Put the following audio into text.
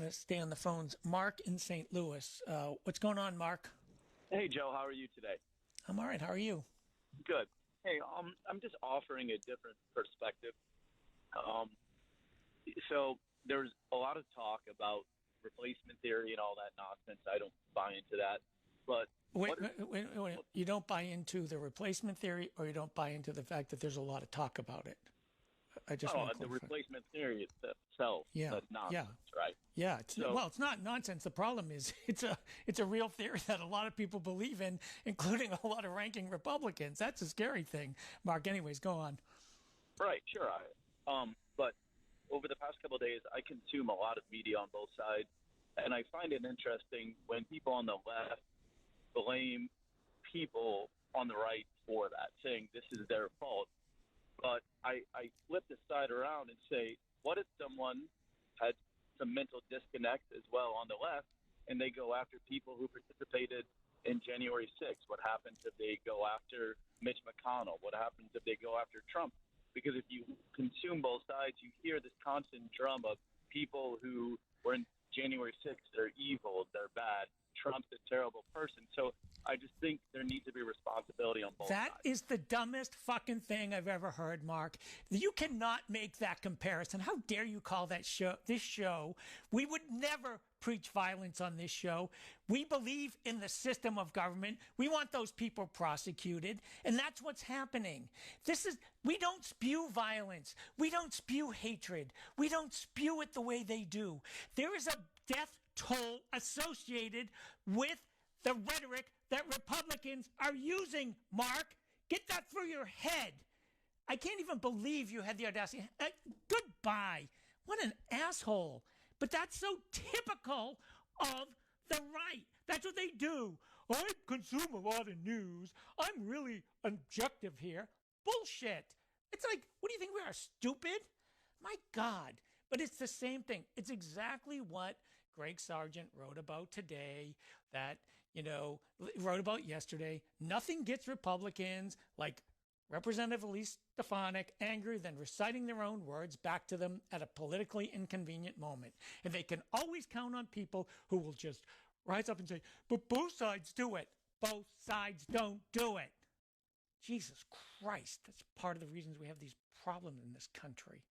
to stay on the phones. Mark in St. Louis. What's going on, Mark? Hey, Joe, how are you today? I'm all right. How are you? Good. Hey, I'm just offering a different perspective. Um, so there's a lot of talk about replacement theory and all that nonsense. I don't buy into that. But Wait. You don't buy into the replacement theory, or you don't buy into the fact that there's a lot of talk about it? I just want to the clarify. replacement theory itself, Yeah, that's nonsense, yeah, right? yeah. So, It's not nonsense. The problem is it's a real theory that a lot of people believe in, including a lot of ranking Republicans. That's a scary thing, Mark. Anyways, go on. right, sure. But over the past couple of days, I consume a lot of media on both sides, and I find it interesting when people on the left blame people on the right for that, saying this is their fault. But I flip the side around and say, what if someone had some mental disconnect as well on the left, and they go after people who participated in January 6th? What happens if they go after Mitch McConnell? What happens if they go after Trump? Because if you consume both sides, you hear this constant drum of people who were in January 6th, they're evil, they're bad. Trump's a terrible person. So I just think there needs to be responsibility on both That sides. is the dumbest fucking thing I've ever heard, Mark. You cannot make that comparison. How dare you call this show? We would never preach violence on this show. We believe in the system of government. We want those people prosecuted, and that's what's happening. We don't spew violence. We don't spew hatred. We don't spew it the way they do. There is a death toll associated with the rhetoric that Republicans are using, Mark. Get that through your head. I can't even believe you had the audacity. Goodbye. What an asshole. But that's so typical of the right. That's what they do. I consume a lot of news. I'm really objective here. Bullshit. It's like, what do you think we are, stupid? My God. But it's the same thing. It's exactly what Greg Sargent wrote about today, wrote about yesterday. Nothing gets Republicans like Representative Elise Stefanik angry than reciting their own words back to them at a politically inconvenient moment. And they can always count on people who will just rise up and say, but both sides do it. Both sides don't do it. Jesus Christ. That's part of the reasons we have these problems in this country.